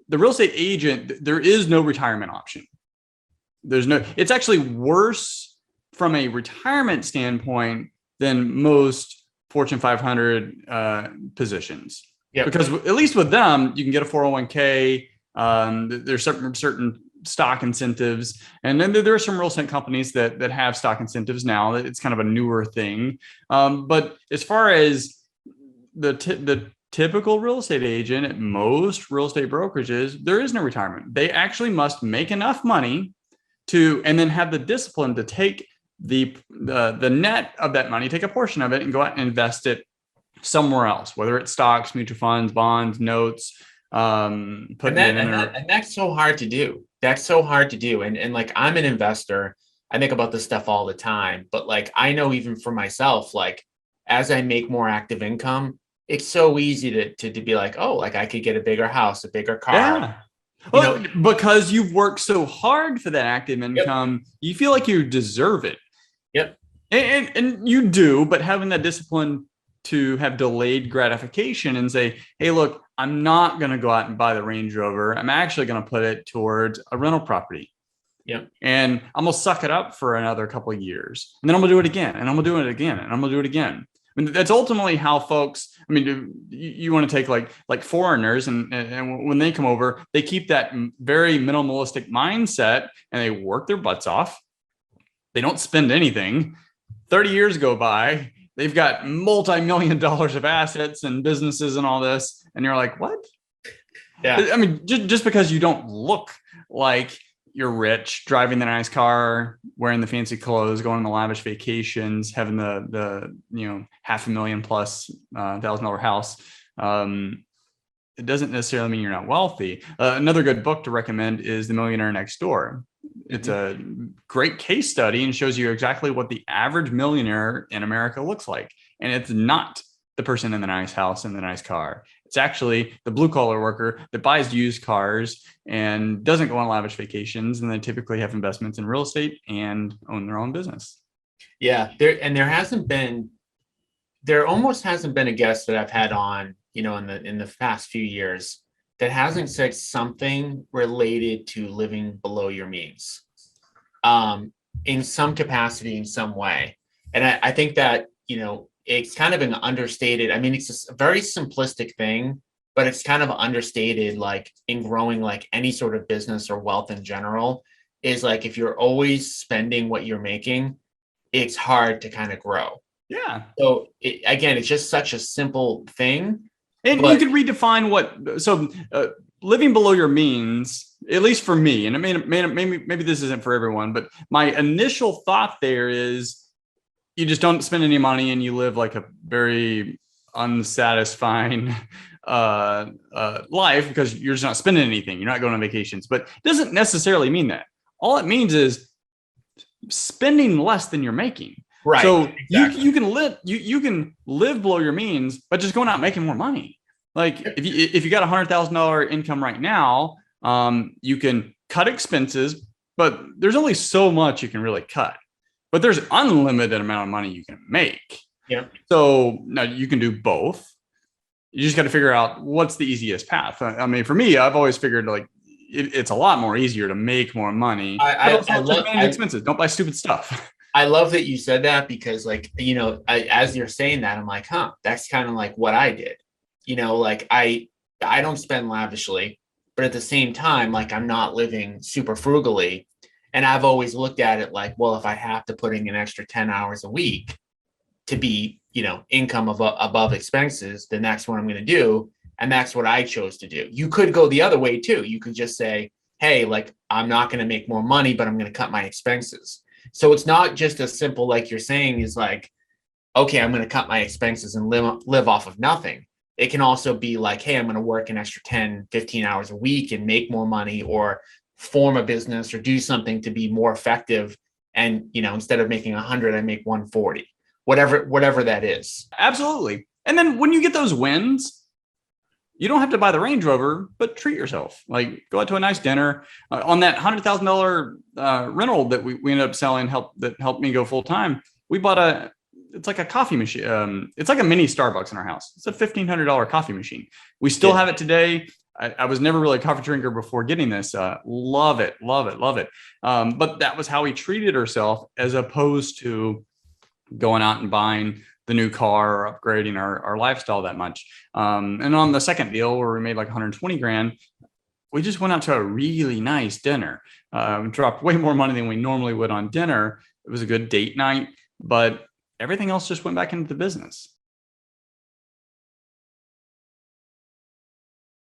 the real estate agent, there is no retirement option. It's actually worse from a retirement standpoint than most Fortune 500 positions. Yep. Because at least with them, you can get a 401k. There's certain stock incentives. And then there are some real estate companies that have stock incentives now. It's kind of a newer thing. But as far as the typical real estate agent at most real estate brokerages, there is no retirement. They actually must make enough money and then have the discipline to take the net of that money, take a portion of it and go out and invest it somewhere else, whether it's stocks, mutual funds, bonds, notes. And that's so hard to do. That's so hard to do. And like, I'm an investor. I think about this stuff all the time, but like, I know even for myself, like as I make more active income, it's so easy to be like, oh, like I could get a bigger house, a bigger car. Yeah. Well, because you've worked so hard for that active income, yep. You feel like you deserve it. Yep. And you do, but having that discipline to have delayed gratification and say, hey, look, I'm not going to go out and buy the Range Rover. I'm actually going to put it towards a rental property. Yep. And I'm going to suck it up for another couple of years. And then I'm going to do it again. And I'm going to do it again. And I'm going to do it again. I mean, that's ultimately how folks, I mean, you want to take like foreigners and when they come over, they keep that very minimalistic mindset and they work their butts off. They don't spend anything. 30 years go by. They've got multi-million dollars of assets and businesses and all this. And you're like, what? Yeah. I mean, just because you don't look like you're rich, driving the nice car, wearing the fancy clothes, going on the lavish vacations, having the $500,000 plus $1,000 house. It doesn't necessarily mean you're not wealthy. Another good book to recommend is The Millionaire Next Door. It's a great case study and shows you exactly what the average millionaire in America looks like. And it's not the person in the nice house and the nice car. It's actually the blue collar worker that buys used cars and doesn't go on lavish vacations. And they typically have investments in real estate and own their own business. Yeah. There almost hasn't been a guest that I've had on, in the past few years that hasn't said something related to living below your means, in some capacity, in some way. And I think that, it's kind of an understated, I mean, it's a very simplistic thing, but it's kind of understated, like in growing like any sort of business or wealth in general, is like, if you're always spending what you're making, it's hard to kind of grow. Yeah. So again, it's just such a simple thing. And you can redefine living below your means, at least for me, and maybe this isn't for everyone, but my initial thought there is you just don't spend any money and you live like a very unsatisfying life because you're just not spending anything. You're not going on vacations, but it doesn't necessarily mean that. All it means is spending less than you're making. Right. So exactly. you can live below your means, but just going out and making more money. Like if you got $100,000 income right now, you can cut expenses, but there's only so much you can really cut. But there's unlimited amount of money you can make. Yeah. So now you can do both. You just got to figure out what's the easiest path. I mean, for me, I've always figured like it's a lot more easier to make more money. I love expenses. Don't buy stupid stuff. I love that you said that because like, as you're saying that, I'm like, that's kind of like what I did. Like I don't spend lavishly, but at the same time, like I'm not living super frugally. And I've always looked at it like, well, if I have to put in an extra 10 hours a week to be, income above expenses, then that's what I'm going to do. And that's what I chose to do. You could go the other way too. You could just say, hey, like, I'm not going to make more money, but I'm going to cut my expenses. So it's not just as simple, like you're saying, is like, okay, I'm going to cut my expenses and live off of nothing. It can also be like, hey, I'm going to work an extra 10, 15 hours a week and make more money, or form a business or do something to be more effective. And, instead of making 100, I make 140, whatever that is. Absolutely. And then when you get those wins, you don't have to buy the Range Rover, but treat yourself. Like go out to a nice dinner. On that $100,000 rental that we ended up selling, that helped me go full time. We bought it's like a coffee machine. It's like a mini Starbucks in our house. It's a $1,500 coffee machine. We still have it today. I was never really a coffee drinker before getting this. Love it, love it, love it. But that was how we treated ourselves, as opposed to going out and buying the new car or upgrading our lifestyle that much. And on the second deal where we made like 120 grand, we just went out to a really nice dinner, dropped way more money than we normally would on dinner. It was a good date night, but everything else just went back into the business.